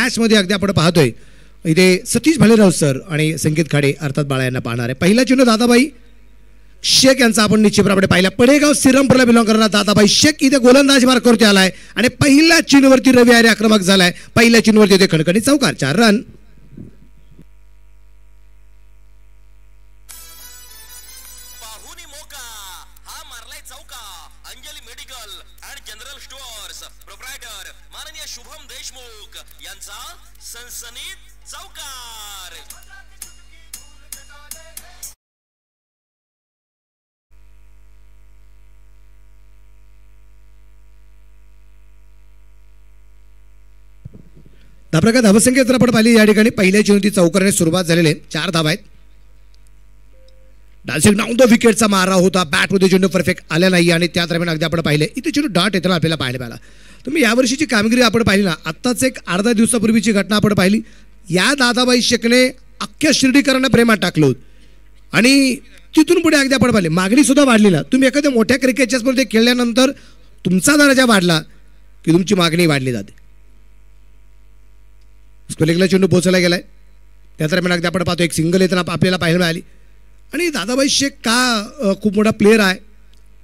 मॅचमध्ये अगदी आपण पाहतोय इथे सतीश भालेराव सर आणि संकेत खाडे अर्थात बाळा यांना पाहणार आहे. पहिला चेंडू दादाबाई शेख यांचा आपण निश्चितपणे पाहिला. पडेगाव श्रीरामपूरला बिलॉंग करणारा दादाबाई शेख इथे गोलंदाज मार्कवरती आलाय आणि पहिल्या चेंडूवरती रवी आरे आक्रमक झालाय. पहिल्या चेंडूवरती इथे खणखणी चौकार, 4 रन. शुभम देशमुख यांचा सनसनीत चौकार. धाप्रकार धावसंख्या जर आपण पाहिली या ठिकाणी पहिल्या चेंडूची चौकारने सुरुवात झालेली आहे. 4 धावा आहेत. डान्सिंग डाऊन द विकेटचा मारा होता. बॅटमध्ये चेंडू परफेक्ट आला नाही आणि त्या दरम्यान अगदी आपण पाहिले इथे चेंडू डॉट येताना आपल्याला पाहायला मिळाला. तुम्ही यावर्षीची कामगिरी आपण पाहिली ना, आत्ताच एक अर्धा दिवसापूर्वीची घटना आपण पाहिली. या दादाबाई शेखने अख्ख्या शिर्डीकरांना प्रेमात टाकलं होतं आणि तिथून पुढे अगदी आपण पाहिले मागणी सुद्धा वाढली ना. तुम्ही एखाद्या मोठ्या क्रिकेटच्या स्पर्धेत खेळल्यानंतर तुमचा दर्जा वाढला की तुमची मागणी वाढली जाते. स्पेलिंगला चेंडू पोहोचला गेलाय. त्या दरम्यान अगदी आपण पाहतो एक सिंगल येताना आपल्याला पाहायला मिळाली. आणि दादाबाई शेख का खूप मोठा प्लेअर आहे,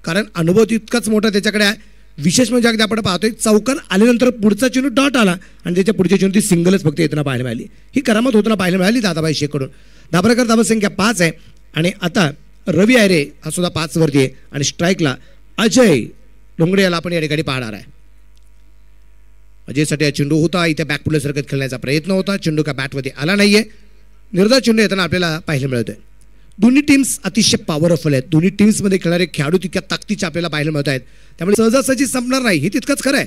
कारण अनुभव तितकाच मोठा त्याच्याकडे आहे. विशेष म्हणजे अगदी आपण पाहतोय चौकार आल्यानंतर पुढचा चेंडू डॉट आला आणि त्याच्या पुढच्या चेंडू ती सिंगलच फक्त येताना पाहायला मिळाली. ही करामत होताना पाहायला मिळाली दादाबाई शेखकडून. धाब्राकर धावसंख्या 5 आहे आणि आता रवी आयरे हा सुद्धा 5 वरती आहे आणि स्ट्राईकला अजय डोंगरे याला आपण या ठिकाणी पाहणार आहे. अजयसाठी हा चेंडू होता. इथे बॅकपुढे सरकत खेळण्याचा प्रयत्न होता. चेंडू का बॅटमध्ये आला नाहीये. निर्धार चेंडू येताना आपल्याला पाहायला मिळतोय. दोन्ही टीम्स अतिशय पॉवरफुल आहेत. दोन्ही टीम्समध्ये खेळणारे खेळाडू तितक्या ताकदीचे आपल्याला पाहायला मिळत आहेत. त्यामुळे सहजासहजी संपणार नाही हे तितकंच खरं आहे.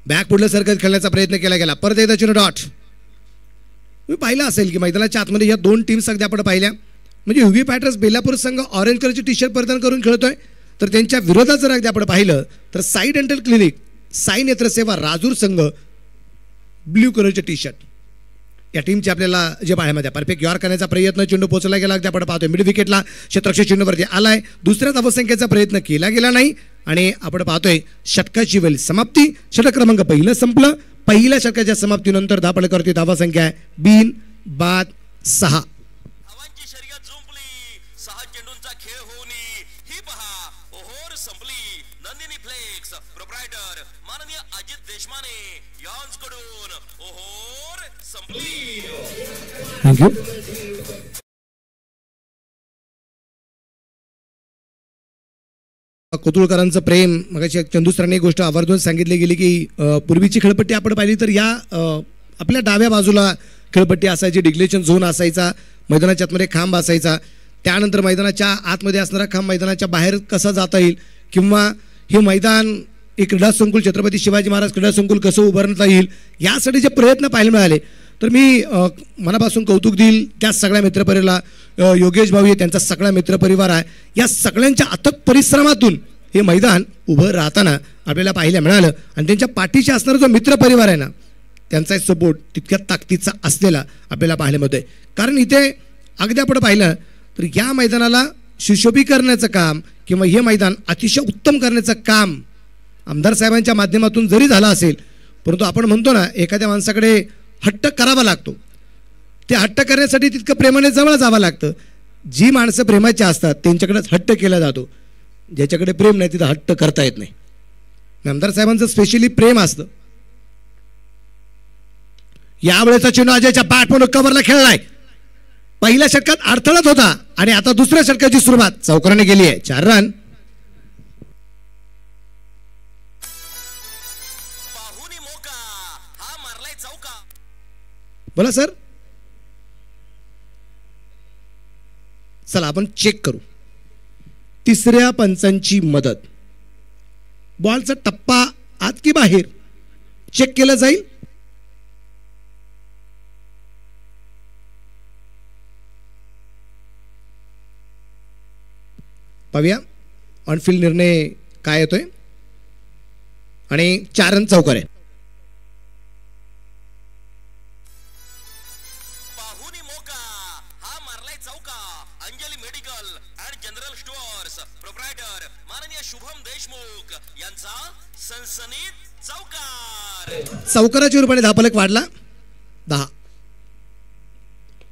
बॅक पुढल्या सरकत खेळण्याचा प्रयत्न केला गेला. परत एकदा चेंडू डॉट. तुम्ही पाहिलं असेल की मैदानाच्या आतमध्ये या 2 टीम्स अगदी आपण पाहिल्या. म्हणजे युवी फायटर्स बेलापूर संघ ऑरेंज कलरची टी शर्ट परिधान करून खेळतोय, तर त्यांच्या विरोधात जर अगदी आपण पाहिलं तर साई डेंटल क्लिनिक साई नेत्रसेवा राजूर संघ ब्ल्यू कलरचे टी शर्ट या टीमचे आपल्याला जे पाहायला परफेक्ट यॉर्क करण्याचा प्रयत्न. चेंडू पोचला गेला अगदी आपण पाहतोय मिड विकेटला क्षेत्ररक्षक चेंडूवरती आलाय. दुसऱ्या धावसंख्येचा प्रयत्न केला गेला नाही आणि आपण पाहतोय षटकाची वेळ समाप्ती. षटक क्रमांक पहिलं संपलं. पहिल्या षटकाच्या समाप्तीनंतर धापड करते धावसंख्या आहे बिन बाद 6. थँक्यू. कोतुळकरांचं प्रेम मगाशी चंदूसरांनी एक गोष्ट आवर्जून सांगितली गेली की पूर्वीची खेळपट्टी आपण पाहिली तर या आपल्या डाव्या बाजूला खेळपट्टी असायची, डिग्लेशन झोन असायचा, मैदानाच्या आतमध्ये खांब असायचा. त्यानंतर मैदानाच्या आतमध्ये असणारा खांब मैदानाच्या बाहेर कसा जाता येईल किंवा हे मैदान एक क्रीडा संकुल छत्रपती शिवाजी महाराज क्रीडा संकुल कसं उभारता येईल यासाठी जे प्रयत्न पाहायला मिळाले. तर मी मनापासून कौतुक देईल त्या सगळ्या मित्रपरिवाराला. योगेश भाऊ त्यांचा सगळा मित्रपरिवार आहे. या सगळ्यांच्या अथक परिश्रमातून हे मैदान उभं राहताना आपल्याला पाहायला मिळालं आणि त्यांच्या पाठीशी असणारा जो मित्रपरिवार आहे ना त्यांचा सपोर्ट तितक्या ताकदीचा असलेला आपल्याला पाहायला मिळतोय. कारण इथे अगदी आपण पाहिलं तर या मैदानाला सुशोभीकरणाचं काम किंवा हे मैदान अतिशय उत्तम करण्याचं काम आमदार साहेबांच्या माध्यमातून जरी झालं असेल, परंतु आपण म्हणतो ना एखाद्या माणसाकडे हट्ट करावा लागतो. ते हट्ट करण्यासाठी तितकं प्रेमाने जवळ जावं लागतं. जी माणसं प्रेमाची असतात त्यांच्याकडेच हट्ट केला जातो. ज्याच्याकडे प्रेम नाही तिथं हट्ट करता येत नाही. आमदार साहेबांचं स्पेशली प्रेम असतं. यावेळेचा चेंडू अजयच्या बॅटमधून कव्हरला खेळलाय. पहिल्या षटकात अडथळत होता आणि आता दुसऱ्या षटकाची सुरुवात चौकाराने केली आहे. 4 रन. बोला सर. चला आपण चेक करू. तिसऱ्या पंचांची मदत. बॉलचा टप्पा आत की बाहेर चेक केला जाईल. पाहूया ऑनफिल्ड निर्णय काय येतोय आणि 4 रन चौकार आहे. शुभम देशमुख यांचा सनसनीत चौकार. चौकाराच्या रूपाने धापलक वाढला 10.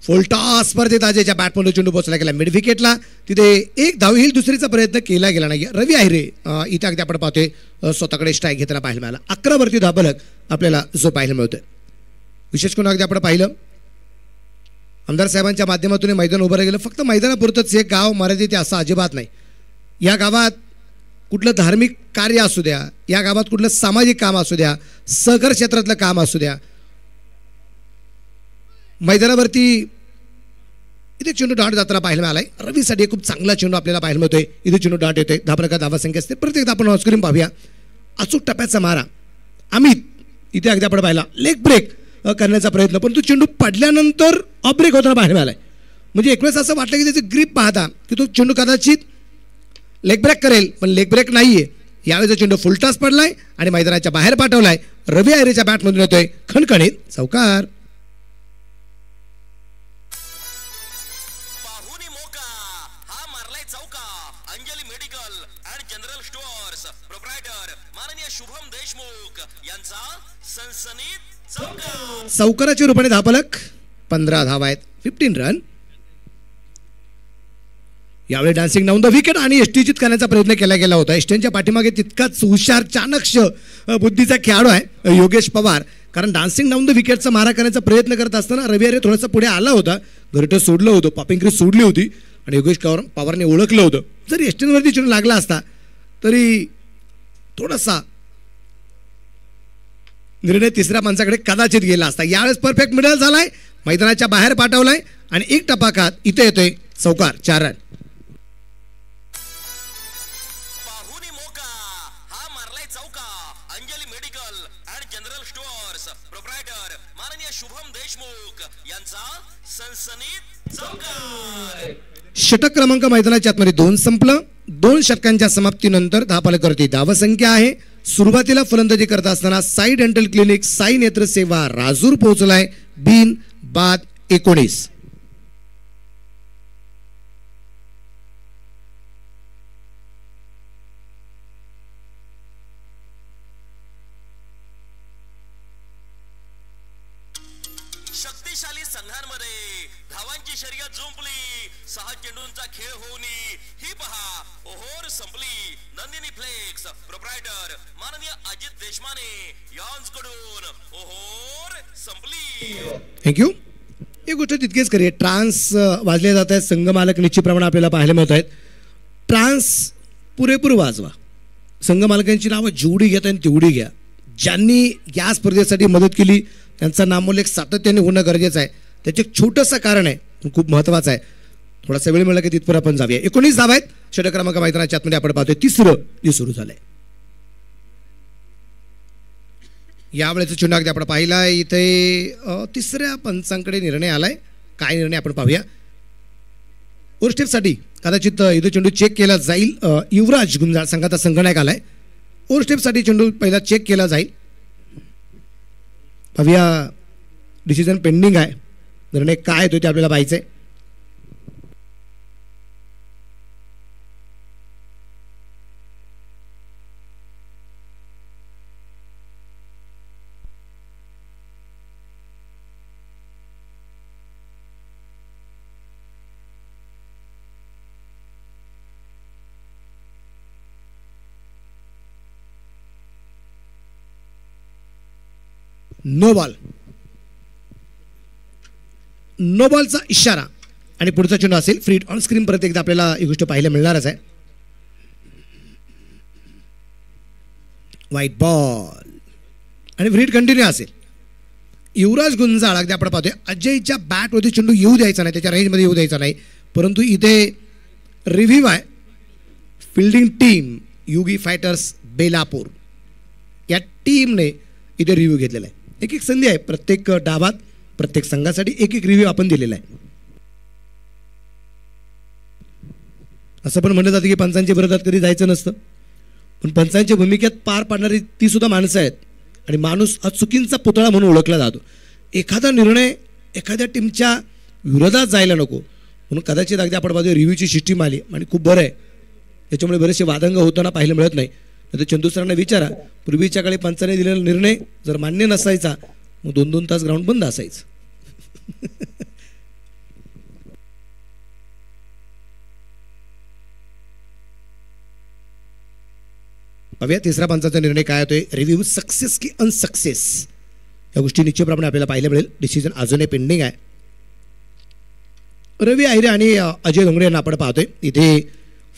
फुलटॉस स्पर्धेत अजयच्या बॅटमधून चेंडू पोहोचला गेला मिड विकेटला. तिथे एक धाव येईल दुसरीचा प्रयत्न केला गेला नाही. रवी आहिरे इथे अगदी आपण पाहतोय स्वतःकडे स्ट्राईक घेताना पाहायला मिळाला. 11 वरती धापलक आपल्याला जो पाहायला मिळतोय. विशेष करून अगदी आपण पाहिलं आमदार साहेबांच्या माध्यमातून मैदान उभं राहिलं. फक्त मैदानापुरतंच हे गाव मर्यादित आहे असं अजिबात नाही. या गावात कुठलं धार्मिक कार्य असू द्या, या गावात कुठलं सामाजिक काम असू द्या, सहकार क्षेत्रातलं काम असू द्या, मैदानावरती इथे चेंडू डॉट जाताना पाहायला मिळालाय. रवीसाठी खूप चांगला चेंडू आपल्याला पाहायला मिळतोय. इथे चेंडू डॉट येतोय. धापलका धावा संख्या असते. प्रत्येकदा आपण ऑनस्क्रीन पाहूया. अचूक टप्प्याचा मारा अमित इथे अगदी आपण पाहिला. लेग ब्रेक करण्याचा प्रयत्न पण तो चेंडू पडल्यानंतर ऑफ ब्रेक होताना पाहायला मिळालाय. म्हणजे एक वेळेस असं वाटलं की त्याची ग्रीप पाहता की तो चेंडू कदाचित लेग ब्रेक करेल पण लेग ब्रेक नाहीये. यावेळेचा चेंडू फुलटॉस पडलाय आणि मैदानाच्या बाहेर पाठवलाय. रवी आयरेच्या बॅटमधून येतोय खणखणीत चौकार. पाहुनी मोका हा मारलाय चौका. Anjali medical and general stores proprietor माननीय शुभम देशमुख यांचा सनसनीत चौकार. चौकाराच्या रूपाने धापलक 15 धावा आहेत. 15 रन. यावेळी डान्सिंग डाऊन द विकेट आणि यष्टीचित करण्याचा प्रयत्न केला गेला होता. यष्टींच्या पाठीमागे तितकाच हुशार चाणक्य बुद्धीचा खेळाडू आहे योगेश पवार. कारण डान्सिंग डाऊन द विकेटचा मारा करण्याचा प्रयत्न करत असताना रवी आरे थोडासा पुढे आला होता. घरटं सोडलं होतं. पॉपिंग क्रीज सोडली होती आणि योगेश पवारने ओळखलं होतं. जर यष्टींवरती चेंडू लागला असता तरी थोडासा निर्णय तिसऱ्या माणसाकडे कदाचित गेला असता. यावेळेस परफेक्ट मिडल झालाय. मैदानाच्या बाहेर पाठवलाय आणि एक टप्पा खात इथे येतोय चौकार. 4 रन. पाहुनी मोका हा मारलाय चौका. Anjali medical and general stores proprietor माननीय शुभम देशमुख यांचा सनसनीत चौकार. षटक क्रमांक मैदानाच्या आतमध्ये 2 संपलं. 2 षटकांच्या समाप्तीनंतर धापलकरती धावसंख्या आहे. सुरुवातीला फलंदाजी करत असताना साई डेंटल क्लिनिक साई नेत्र सेवा राजूर पोहोचलाय. बिन बाद 19. शक्तिशाली संघांमध्ये धावांची शर्यत जुंपली. 6 चेंडूंचा खेळ होऊन ही पहा ओहोर संपली. नंदिनी फ्लेक्स प्रोप्रायटर माननीय अजित देशमाने यांकडून ओहोर संपली. थँक्यू. एक गोष्ट तितकेच करूया. ट्रान्स वाजले जात आहेत. संघमालक निश्चितप्रमाणे आपल्याला पाहायला मिळत आहेत. ट्रान्स पुरेपूर वाजवा. संघमालकांची नावं जेवढी घेता येईल तेवढी घ्या. ज्यांनी या स्पर्धेसाठी मदत केली त्यांचा नामोल्लेख सातत्याने होणं गरजेचं आहे. त्याचे एक छोटंसं कारण आहे पण खूप महत्त्वाचं आहे. थोडासा वेळ मिळाला की तिथपर आपण जाऊया. 19 धावा आहेत. षटक क्रमांक मैदानाच्या आतमध्ये आपण पाहतोय 3रं जे सुरू झालंय. यावेळेचा चेंडू अगदी आपण पाहिला. इथे 3ऱ्या पंचांकडे निर्णय आलाय. काय निर्णय आपण पाहूया. ओव्हर स्टेपसाठी कदाचित इथे चेंडू चेक केला जाईल. युवराज गुंजाळ संघाचा संघनायक आलाय. ओव्हर स्टेपसाठी चेंडू पहिला चेक केला जाईल. पाहूया. डिसिजन पेंडिंग आहे. निर्णय काय येतो ते आपल्याला पाहायचंय. No ball. नो बॉलचा इशारा आणि पुढचा चेंडू असेल फ्री. ऑन स्क्रीन परत एकदा आपल्याला ही गोष्ट पाहायला मिळणारच आहे. व्हाईट बॉल आणि फ्रीट कंटिन्यू असेल. युवराज गुंजाळ अगदी आपण पाहतोय अजयच्या बॅटवरती चेंडू येऊ द्यायचा नाही. त्याच्या रेंजमध्ये येऊ द्यायचा नाही. परंतु इथे रिव्ह्यू आहे. फिल्डिंग टीम युगी फायटर्स बेलापूर या टीमने इथे रिव्ह्यू घेतलेला आहे. एक संधी आहे. प्रत्येक डावात प्रत्येक संघासाठी एक रिव्ह्यू आपण दिलेला आहे. असं पण म्हणलं जातं की पंचांच्या विरोधात कधी जायचं नसतं पण पंचांच्या भूमिकेत पार पाडणारी ती सुद्धा माणसं आहेत आणि माणूस हा चुकींचा पुतळा म्हणून ओळखला जातो. एखादा निर्णय एखाद्या टीमच्या विरोधात जायला नको म्हणून कदाचित अगदी आपण बाजू रिव्ह्यूची सिस्टीम आली आणि खूप बरं आहे. त्याच्यामुळे बरेचसे वादंग होताना पाहायला मिळत नाही. तर चंदू सरांना विचारा, पूर्वीच्या काळी पंचाने दिलेला निर्णय जर मान्य नसायचा मग 2-2 तास ग्राउंड बंद असायचं. पाहूया तिसरा पंचाचा निर्णय काय होतोय. रिव्ह्यू सक्सेस की अनसक्सेस या गोष्टी निश्चितप्रमाणे आपल्याला पाहायला मिळेल. डिसिजन अजूनही पेंडिंग आहे. रवी आहिरे आणि अजय धोंगडे यांना आपण पाहतोय इथे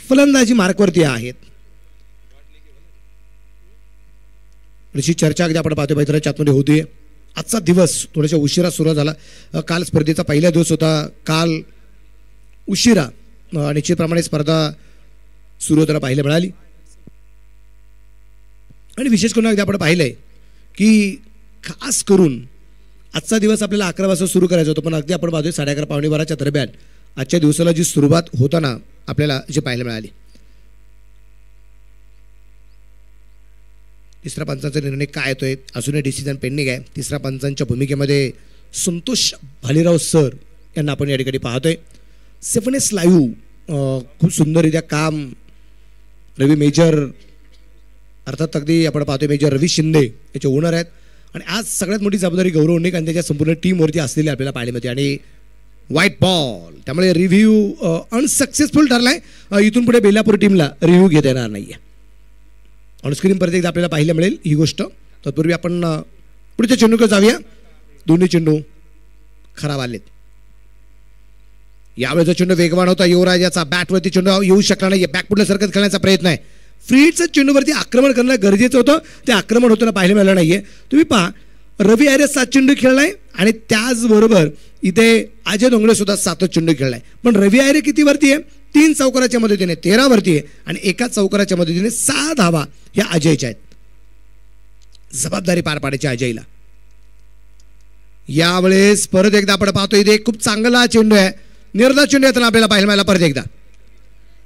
फलंदाजी मार्कवरती आहेत. अशी चर्चा अगदी आपण पाहतोय मैदानाच्या आतमध्ये होती. आजचा दिवस थोड्याशा उशिरा सुरू झाला. काल स्पर्धेचा पहिला दिवस होता. काल उशिरा निश्चितप्रमाणे स्पर्धा सुरू होताना पाहायला मिळाली. आणि विशेष करून अगदी आपण पाहिलंय की खास करून आजचा दिवस आपल्याला 11 वाजता सुरू करायचा होता, पण अगदी आपण पाहतोय 11:30 पावणे 12च्या दरम्यान आजच्या दिवसाला जी सुरुवात होताना आपल्याला जी पाहायला मिळाली. तिसऱ्या पंचांचा निर्णय काय येतोय अजूनही डिसिजन पेंडिंग आहे. तिसऱ्या पंचांच्या भूमिकेमध्ये संतोष भालेराव सर यांना आपण या ठिकाणी पाहतोय. सेफनेस लाईव्ह खूप सुंदररित्या काम रवी मेजर अर्थात अगदी आपण पाहतोय मेजर रवी शिंदे याचे ओनर आहेत. आणि आज सगळ्यात मोठी जबाबदारी गौरव उन्निक आणि त्याच्या संपूर्ण टीमवरती असलेली आपल्याला पाहायला मिळते. आणि व्हाईट बॉल त्यामुळे रिव्ह्यू अनसक्सेसफुल ठरलाय. इथून पुढे बेलापूर टीमला रिव्ह्यू घेता येणार नाही आहे. ऑनस्क्रीन परत एकदा आपल्याला पाहायला मिळेल ही गोष्ट. तत्पूर्वी आपण पुढच्या चेंडूकडे जाऊया. दोन्ही चेंडू खराब आलेत. यावेळेचा चेंडू वेगवान होता. युवराज याचा बॅटवरती चेंडू येऊ शकला नाही. बॅकफुटला सरकत खेळण्याचा प्रयत्न आहे. फ्रीडचं चेंडूवरती आक्रमण करणं गरजेचं होतं. ते आक्रमण होताना पाहायला मिळालं नाहीये. तुम्ही पहा रवी आहिरे 7 चेंडू खेळलाय आणि त्याचबरोबर इथे अजय धोंगडे सुद्धा 7 चेंडू खेळलाय. पण रवी आहिरे कितीवरती आहे? 3 चौकाराच्या मदतीने 13 वरती आहे आणि एका चौकाराच्या मदतीने 6 धावा ह्या अजयच्या आहेत. जबाबदारी पार पाडायची अजयला. यावेळेस परत एकदा आपण पाहतो इथे खूप चांगला चेंडू आहे. निर्धार चेंडू येताना आपल्याला पाहायला मिळाला परत एकदा.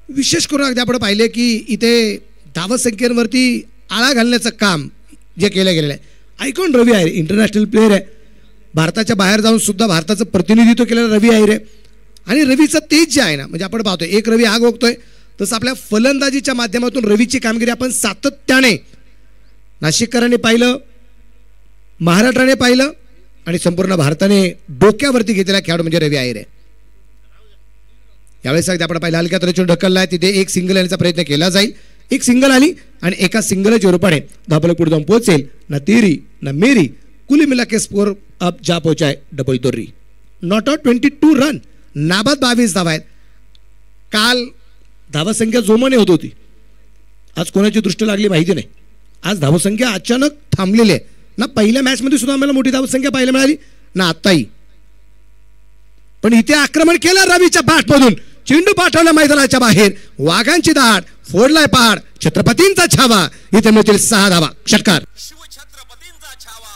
विशेष करून अगदी आपण पाहिले की इथे धावसंख्येवरती आळा घालण्याचं काम जे केलं गेलेलं आहे. आयकॉन रवी आहिरे इंटरनॅशनल प्लेअर आहे. भारताच्या बाहेर जाऊन सुद्धा भारताचं प्रतिनिधित्व केलेलं रवी आहिरे. आणि रवीचं तेज जे आहे ना, म्हणजे आपण पाहतोय एक रवी आग ओकतोय तसं आपल्या फलंदाजीच्या माध्यमातून रवीची कामगिरी आपण सातत्याने नाशिककरांनी पाहिलं, महाराष्ट्राने पाहिलं आणि संपूर्ण भारताने डोक्यावरती घेतलेला खेळाडू म्हणजे रवी आहिरे. यावेळेस अगदी आपण पाहिलं हलक्या तऱ्हेतून ढकललाय. तिथे एक सिंगल येण्याचा प्रयत्न केला जाईल. एक सिंगल आली आणि एका सिंगलच्या रूपाने धावफलक पुढे जाऊन पोहोचेल. ना तेरी ना मेरी कुल मिला के स्कोर अब जा पहुंचा है डबल तोर्री. Not out 22 run. नाबाद 22 धावा आहेत. काल धावसंख्या जोमाने होत होती. आज कोणाची दृष्टी लागली माहिती नाही. आज धावसंख्या अचानक थांबलेली आहे ना. पहिल्या मॅचमध्ये सुद्धा आम्हाला मोठी धावसंख्या पाहायला मिळाली ना आत्ताही. पण इथे आक्रमण केलं रवीच्या बॅटमधून. चेंडू पाठवला मैदानाच्या बाहेर. वाघांची दाट फोडलाय पाड. छत्रपतींचा छावा. इथे मिळतील 6 धावा. षटकार. शिवछत्रपतींचा छावा.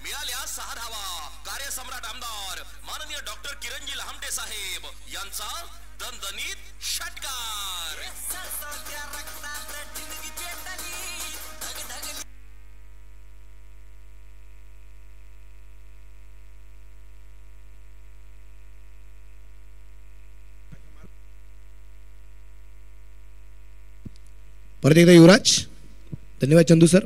मिळाल्या 6 धावा. कार्यसम्राट आमदार माननीय डॉक्टर किरणजी लहामटे साहेब यांचा दणदणीत षटकार. परत एकदा युवराज. धन्यवाद चंदू सर.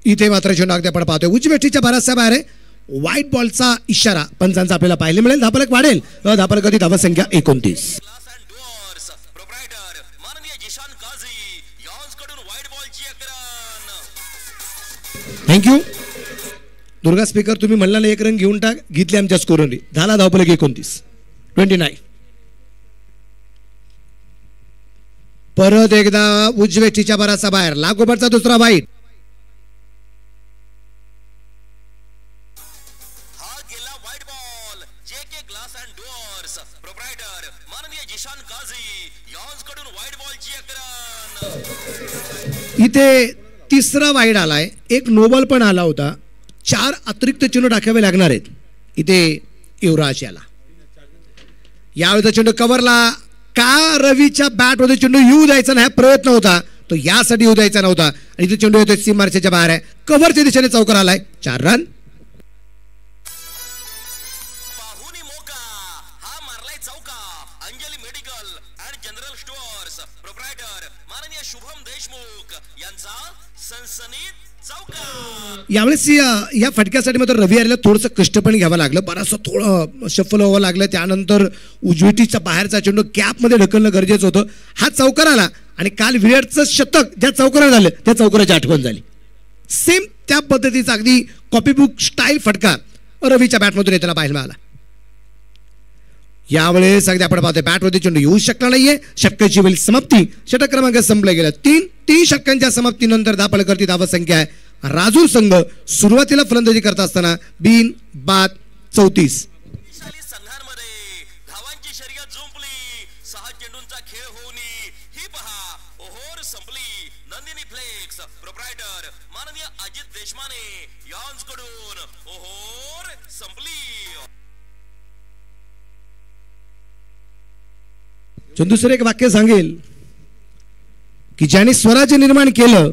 इथे मात्र चेंडू अगदी आपण पाहतोय उजवेष्टीच्या बराचसा बाहेर आहे. व्हाईट बॉलचा इशारा पंचांचा आपल्याला पाहायला मिळेल. धावफलक वाढेल. धावफलकाची धावसंख्या 29. थँक्यू. दुर्गा स्पीकर तुम्ही म्हणला ना 1 रन घेऊन टाक. घेतले आमच्या स्कोरने. झाला धावफलक 29. परत एकदा उजवेष्टीच्या बराचसा बाहेर. लागोपाठचा दुसरा वाईट. हा गेला white ball. JK glass and doors proprietor माननीय जिशान काझी यांच्याकडून व्हाईट बॉलची 1 रन. इथे तिसरा वाईड आलाय. एक नोबॉल पण आला होता. 4 अतिरिक्त चेंडू टाकावे लागणार आहेत इथे युवराज याला. यावेळेचा चेंडू कव्हरला. का रवीच्या बॅटमध्ये चेंडू येऊ द्यायचा नाही प्रयत्न होता. तो यासाठी येऊ द्यायचा नव्हता. आणि इथे चेंडू येतोय सीम मार्चच्या बाहेर आहे. कव्हरच्या दिशेने चौकार आलाय. 4 रन. पाहुनी मोका हा मारलाय चौका. Anjali medical and general stores proprietor माननीय शुभम देशमुख यांचा सनसनीत चौकार. यावेळेस या फटक्यासाठी मात्र रवी हरीला थोडंसं कष्ट पण घ्यावं लागलं, बराचसं थोडं शफल व्हावं लागलं. त्यानंतर उजवीटीच्या बाहेरचा चेंडू कॅपमध्ये ढकलणं गरजेचं होतं. हा चौकार आला आणि काल विराटचं शतक ज्या चौकारात झालं त्या चौकाराची आठवण झाली. सेम त्या पद्धतीचा अगदी कॉपीबुक स्टाईल फटका रवीच्या बॅटमधून येताना पाहायला मिळाला. यावेळेस अगदी आपण पाहतोय बॅटवरती चेंडू येऊ शकला नाहीये. षटकाची वेळी समाप्ती, षटक क्रमांक संपला गेला. तीन षटकांच्या समाप्तीनंतर धापळकरती धावसंख्या आहे. राजूर संघ सुरुवातीला फलंदाजी करत असताना बिन बाद 34. शक्तिशाली संघांमध्ये धावांची शर्यत जुंपली. 6 चेंडूंचा खेळ होऊन ही पहा ओहोर संपली. नंदिनी फ्लेक्स प्रोप्रायटर माननीय अजित देशमाने यांकडून ओहोर संपली. चंदू सर एक वाक्य सांगेल की ज्याने स्वराज्य निर्माण केलं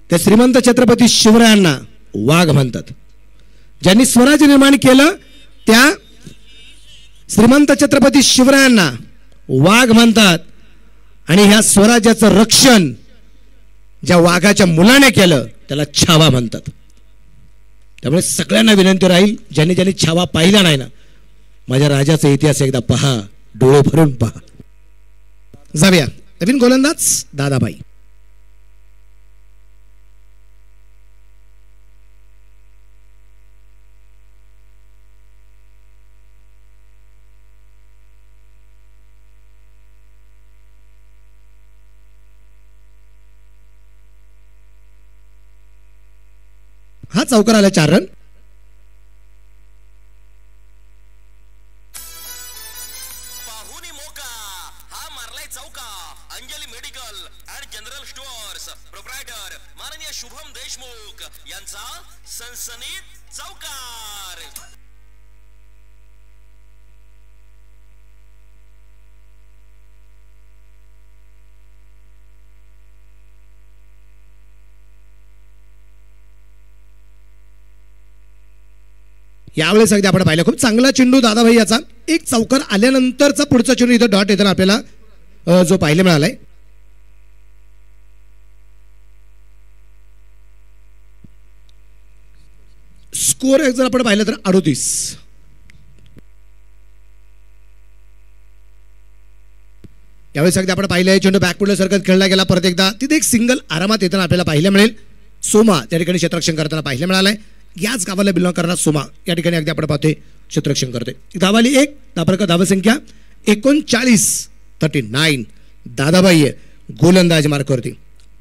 त्या श्रीमंत छत्रपती शिवरायांना वाघ म्हणतात. ज्यांनी स्वराज्य निर्माण केलं त्या श्रीमंत छत्रपती शिवरायांना वाघ म्हणतात. आणि ह्या स्वराज्याचं रक्षण ज्या वाघाच्या मुलाने केलं त्याला छावा म्हणतात. त्यामुळे सगळ्यांना विनंती राहील, ज्यांनी ज्यांनी छावा पाहिला नाही ना, माझ्या राजाचा इतिहास एकदा पहा, डोळे भरून पहा. जाऊया नवीन गोलंदाज दादाबाई. हा चौकार आला 4 रन. पाहुनी मोका हा मारलाय चौका. Anjali medical and general stores proprietor माननीय शुभम देशमुख यांचा सनसनीत चौकार. यावेळेस अगदी आपण पाहिलं खूप चांगला चेंडू दादाभाई याचा. एक चौकार आल्यानंतरचा पुढचा चेंडू इथं डॉट येताना आपल्याला जो पाहायला मिळालाय. स्कोर जर आपण पाहिलं तर 38. यावेळेस अगदी आपण पाहिलंय चेंडू बॅकफुटला सरकत खेळला गेला. परत एकदा तिथे एक सिंगल आरामात येताना आपल्याला पाहायला मिळेल. सोमा त्या ठिकाणी क्षेत्ररक्षण करताना पाहायला मिळालंय. याच गावाला बिलॉंग करणारा सोमा या ठिकाणी अगदी आपण पाहतोय क्षेत्ररक्षण करतोय. धावाली 1 धापरकर धावसंख्या 39-39. दादाबाई आहे गोलंदाज मार्कवरती.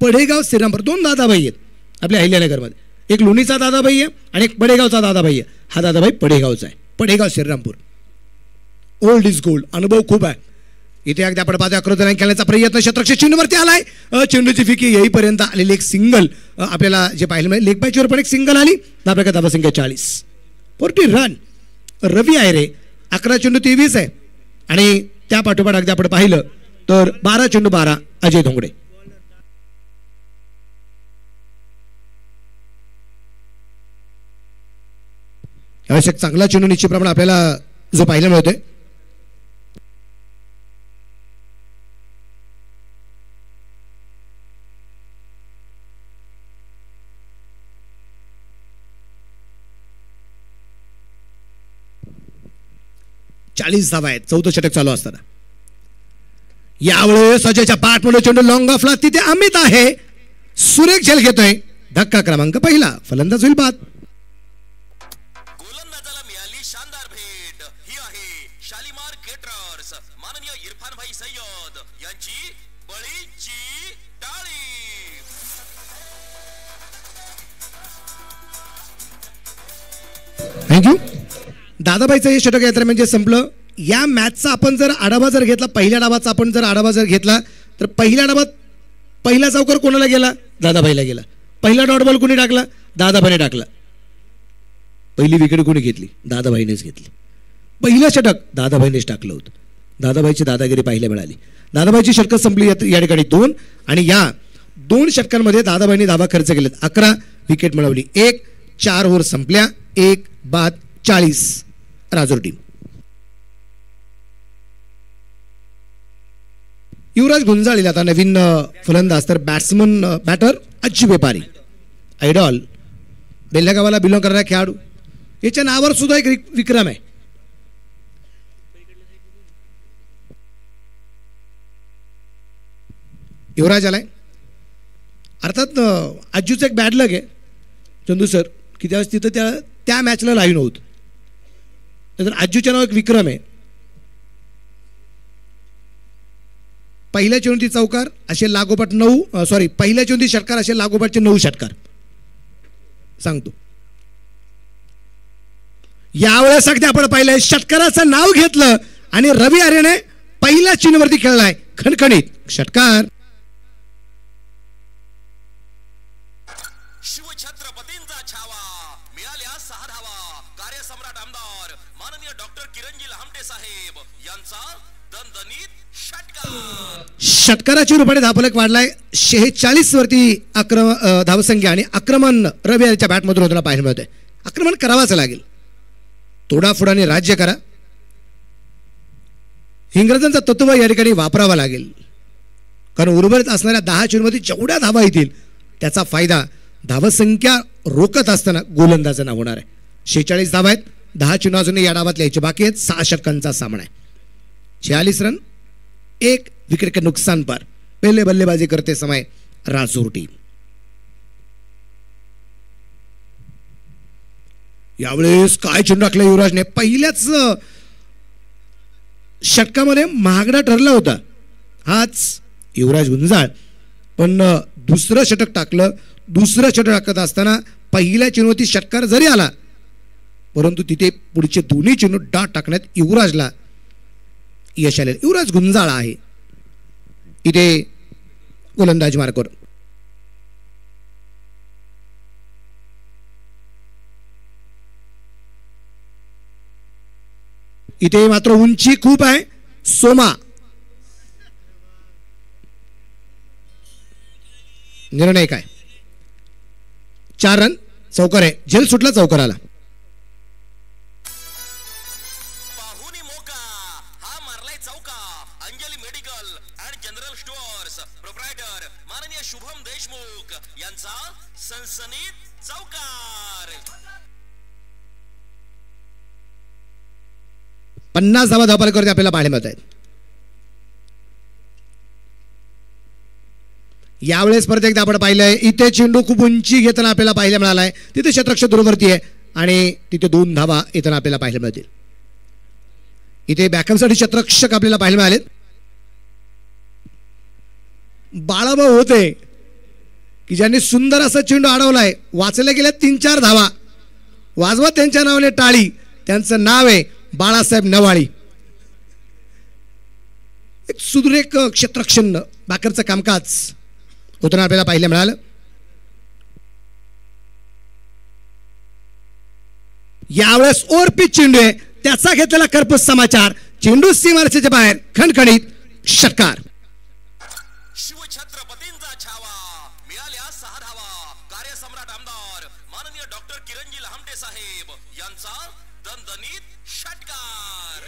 पडेगाव श्रीरामपूर 2 दादाबाई आहेत आपल्या अहिल्यानगरमध्ये. एक लोणीचा दादाबाई आहे आणि एक पडेगावचा दादाबाई आहे. हा दादाबाई पडेगावचा आहे. Padegaon Shrirampur. Old is gold, अनुभव खूप आहे. इथे अगदी आपण पाहतोय आक्रमण खेळण्याचा प्रयत्न क्षेत्ररक्षण चेंडूवरती आलाय. चेंडूची फिकी येईपर्यंत आलेली एक सिंगल आपल्याला जे पाहिलं मिळेल. लेग बायचीवर पण एक सिंगल आली. धापरकर धावसंख्या 40. 40 रन. रवी आहे रे 11 चेंडू 23 आहे. आणि त्या पाठोपाठ अगदी आपण पाहिलं तर 12 चेंडू 12 अजय धोंगडे. यावेळेस एक चांगला चेंडू निश्चितप्रमाणे आपल्याला जो पाहायला मिळतोय. चाळीस धावा आहेत 14 षटक चालू असताना. यावेळेस अजयच्या बॅटमध्ये चेंडू लॉंग ऑफला. तिथे अमित आहे. सुरेख झेल घेतोय. धक्का क्रमांक पहिला. फलंदाज होईल बाद. गोलंदाजाला मिळाली शानदार भेट. ही आहे शालिमार केटरर्स माननीय इरफान भाई सय्यद यांची बळीची टाळी. थँक्यू. दादाबाईचं हे षटक यात्रा म्हणजे संपलं. या मॅचचा आपण जर आढावा जर घेतला, पहिल्या डावाचा आपण जर आढावा जर घेतला तर पहिल्या डावात पहिला चौकार कोणाला गेला? दादाबाईला गेला. पहिला डॉट बॉल कोणी टाकला? दादाबाईने टाकला. पहिली विकेट कोणी घेतली? दादाबाईनेच घेतली. पहिलं षटक दादाबाईनेच टाकलं होतं. दादाबाईची दादागिरी पाहायला मिळाली. दादाबाईची षटकं संपली या ठिकाणी 2. आणि या 2 षटकांमध्ये दादाबाईंनी धावा खर्च केलेत. 11 विकेट मिळवली. 4 ओव्हर संपल्या. 1 बाद 40 राजूर टीम. युवराज गुंजाळ आता नवीन फलंदाज, तर बॅटर अज्जू व्यापारी, आयडॉल बेल्ल्या गावाला बिलॉंग करणारा खेळाडू, याच्या नावावर सुद्धा एक विक्रम आहे. युवराज आलाय. अर्थात अज्जूचं एक बॅड लक आहे चंदू सर, की त्यावेळेस तिथं त्या मॅचला लाईव्ह नव्हतं. तर अज्जूच्या नाव एक विक्रम आहे. पहिल्या चेंडूची चौकार असे लागोपाठ पहिल्या चेंडूची षटकार असे लागोपाठचे 9 षटकार सांगतो. यावेळेस अगदी आपण पाहिलंय षटकाराचं नाव घेतलं आणि रवी आर्यने पहिल्या चेंडूवरती खेळलाय खणखणीत षटकार. शिवछत्रपतींचा छावा, मिळाल्या 6 धावा. कार्यसम्राट आमदार माननीय डॉक्टर किरणजी लहामटे साहेब यांचा दणदणीत षटकार. षटकाराच्या रूपाने धावफलक वाढलाय 46 वरती धावसंख्या आणि आक्रमण रवी आर्यच्या बॅटमधून होताना पाहायला मिळतंय. आक्रमण करावाच लागेल, तोडाफोडाने राज्य करा. इंग्रजांचं तत्व या ठिकाणी वापरावा लागेल, कारण उर्वरित असणाऱ्या 10 चेंडूमध्ये जेवढ्या धावा येतील त्याचा फायदा धावसंख्या रोखत असताना गोलंदाजांना होणार आहे. 46 धावा आहेत, 10 चेंडू अजून या डावात लिहायचे बाकी आहेत. 6 षटकांचा सामना आहे. 46 रन, 1 विकेट के नुकसान पर. पहिले बल्लेबाजी करते समय राजूर टीम. यावेळेस काय चेंडू टाकला युवराजने. पहिल्याच षटकामध्ये महागडा ठरला होता हाच युवराज गुंजाळ, पण दुसरं षटक टाकलं. दुसरं षटक टाकत असताना पहिल्या चेंडूवरती षटकार जरी आला, परंतु तिथे पुढचे दोन्ही चेंडू डाट टाकण्यात युवराजला यश आले. युवराज गुंजाळ आहे इथे गोलंदाजी मार्कवर. इथे मात्र उंची खूप आहे. सोमा निर्णय काय? 4 रन, चौकार आहे. झेल सुटला चौकाराला. पाहुणी मोका हा मारलाय चौका. Anjali medical and general stores proprietor माननीय शुभम देशमुख यांचा सनसनीत चौकार. 50 धावा धावफलकावरती आपल्याला पाहायला मिळत आहेत. यावेळेस परत एकदा आपण पाहिलंय इथे चेंडू खूप उंची घेताना आपल्याला पाहायला मिळालाय. तिथे क्षेत्ररक्षक दूरवरती आहे आणि तिथे 2 धावा येताना आपल्याला पाहायला मिळतील. इथे बॅकअपसाठी क्षेत्ररक्षक आपल्याला पाहायला मिळाले. बाळाभाऊ होते की ज्यांनी सुंदर असा चेंडू अडवलाय. वाचल्या गेल्या 3-4 धावा. वाजवा त्यांच्या नावाने टाळी. त्यांचं नाव आहे बाळासाहेब नवाळी. एक सुदृढ क्षेत्ररक्षण बॅकअपचं कामकाज होताना आपल्याला पाहायला मिळालं. यावेळेस ओव्हरपिच चेंडू आहे, त्याचा घेतलेला कर्पूस समाचार. चेंडू सीमारेषेच्या बाहेर, खणखणीत षटकार. शिवछत्रपतींचा छावा, मिळाल्या 6 धावा. कार्यसम्राट आमदार माननीय डॉक्टर किरणजी लहामटे साहेब यांचा दणदणीत षटकार.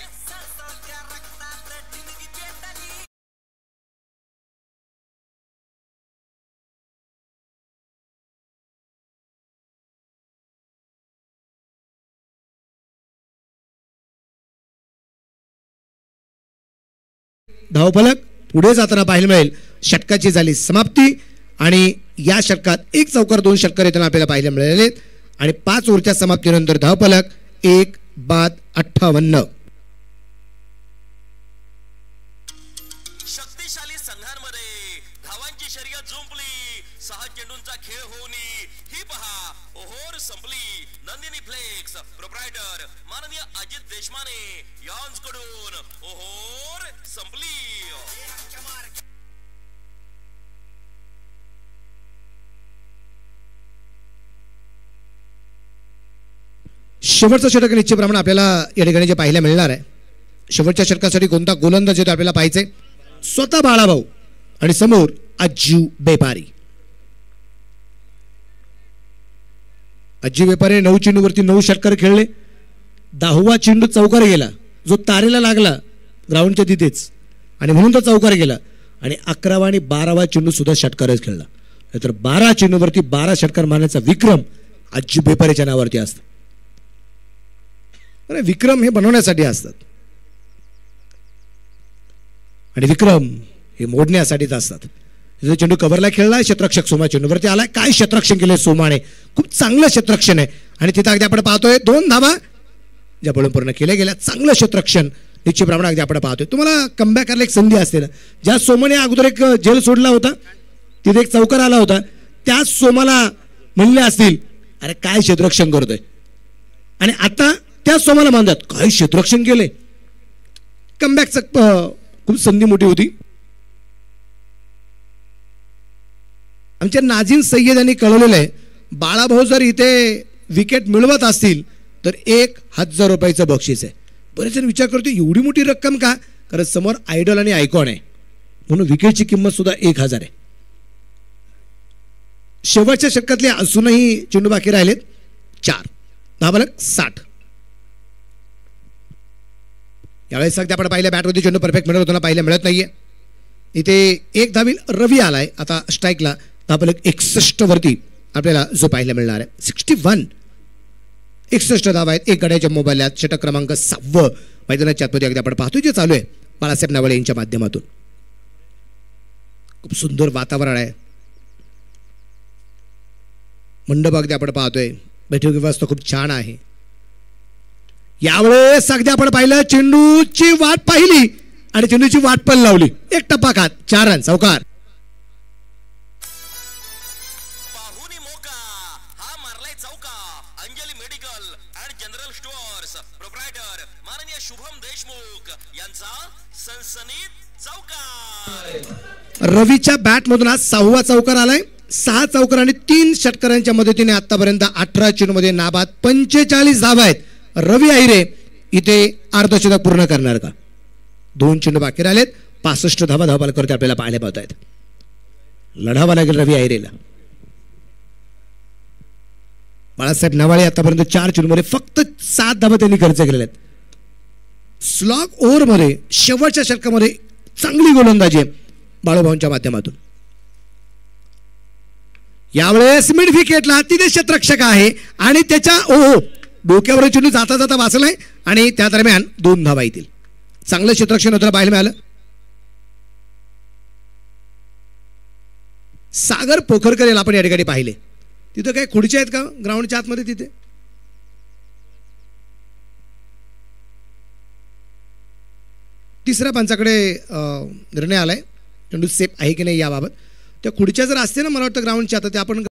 धावफलक पुढे जाताना पाहायला मिळेल. षटकाची झाली समाप्ती आणि या षटकात 1 चौकार 2 षटकार येताना आपल्याला पाहायला मिळाले आणि 5 ओव्हरच्या समाप्तीनंतर धावफलक 1 बाद 58. शक्तिशाली संघांमध्ये धावांची शर्यत जुंपली. 6 चेंडूंचा खेळ होऊन ही पहा ओहोर संपली. नंदिनी फ्लेक्स प्रोप्रायटर माननीय अजित देशमाने यांकडून ओहोर संपली. शेवटचं षटक निश्चितप्रमाणे आपल्याला या ठिकाणी जे पाहायला मिळणार आहे. शेवटच्या षटकासाठी कोणता गोलंदाज येतो आपल्याला पाहायचंय. स्वतः बाळाभाऊ आणि समोर अज्जू बेपारी. अज्जू बेपारी 9 चेंडूवरती 9 षटकार खेळले. 10वा चेंडू चौकार गेला, जो तारेला लागला ग्राउंडच्या तिथेच, आणि म्हणून तो चौकार गेला. आणि 11वा आणि 12वा चेंडू सुद्धा षटकारच खेळला. नाहीतर 12 चेंडूवरती 12 षटकार मारण्याचा विक्रम आजी बेपारेच्या नावावरती असतो. अरे विक्रम हे बनवण्यासाठी असतात आणि विक्रम हे मोडण्यासाठीच असतात. चेंडू कव्हरला खेळला, क्षेत्ररक्षक सोमा चेंडूवरती आलाय. काय क्षेत्ररक्षण केलंय सोमाने, खूप चांगलं क्षेत्ररक्षण आहे. आणि तिथं अगदी आपण पाहतोय 2 धावा ज्या बळून पूर्ण केल्या गेल्या. चांगलं क्षेत्ररक्षण निश्चितप्रमाणे अगदी आपण पाहतोय. तुम्हाला कमबॅक करायला एक संधी असते ना. ज्या सोमाने अगोदर एक जेल सोडला होता, तिथे एक चौकार आला होता, त्याच सोमाला म्हणले असतील अरे काय क्षेत्ररक्षण करतोय, आणि आता त्याच सोमाला मानतात काय क्षेत्ररक्षण केलंय. कमबॅकचं खूप संधी मोठी होती. आमच्या नाझीम सय्यद यांनी कळवलेलं आहे, बाळाभाऊ जर इथे विकेट मिळवत असतील तर 1000 रुपयाचं बक्षीस आहे. बरेच जण विचार करतो एवढी मोठी रक्कम का, कारण समोर आयडॉल आणि आयकॉन आहे म्हणून विकेटची किंमत सुद्धा 1000 आहे. शेवटच्या षटकातले अजूनही चेंडू बाकी राहिलेत 4. धाबालक 60. यावेळेस सध्या आपण पाहिलं बॅटवरती चेंडू परफेक्ट मिळत होताना पाहायला मिळत नाहीये. इथे एक धावील रवी आलाय आता स्ट्राईकला. धाबालक 61 वरती आपल्याला जो पाहायला मिळणार आहे 61. 61 धावा आहेत. एक गड्याच्या मोबाईलात. षटक क्रमांक 6 मैदानाच्या आतमध्ये अगदी आपण पाहतोय जे चालू आहे बाळासाहेब नावळे यांच्या माध्यमातून. खूप सुंदर वातावरण आहे. मंडप अगदी आपण पाहतोय. बैठक व्यवस्था खूप छान आहे. यावेळेस अगदी आपण पाहिलं चेंडूची वाट पाहिली आणि चेंडूची वाट पण लावली. एक टप्पा खात 4 रन चौकार. पाहुनी मोका हा मारलाय चौका. Anjali medical and general stores proprietor माननीय शुभम देशमुख यांचा सनसनीत चौकार. रवीच्या बॅट मधून आज 6वा चौकार आलाय. 6 चौकार आणि 3 षटकारांच्या मदतीने आतापर्यंत 18 चेंडूमध्ये नाबाद 45 धावा आहेत. रवी आहिरे इथे अर्धशतक पूर्ण करणार का. 2 चेंडू बाकी राहिलेत. 65 धावा धावपालकवरती आपल्याला पाहायला पाहत आहेत. लढावा लागेल रवी आहिरेला. बाळासाहेब नावाळे आतापर्यंत 4 चेंडूमध्ये फक्त 7 धावा त्यांनी खर्च केलेल्या आहेत. स्लॉग ओव्हरमध्ये शेवटच्या षटकामध्ये चांगली गोलंदाजी आहे बाळूभाऊंच्या माध्यमातून. यावेळेस मिड विकेटला तिथे क्षेत्ररक्षक आहे आणि त्याच्या डोक्यावर चेंडू जाता जाता वाचलाय आणि त्या दरम्यान 2 धावा येतील. चांगलं क्षेत्ररक्षण होतं पाहायला मिळालं. सागर पोखरकर याला आपण या ठिकाणी पाहिले. तिथं काय खुर्च्या आहेत का ग्राउंडच्या आतमध्ये तिथे. तिसऱ्या पंचाकडे निर्णय आलाय चेंडू सेफ आहे की नाही याबाबत. त्या खुर्च्या जर असते ना मला वाटतं ग्राउंडच्या आता ते आपण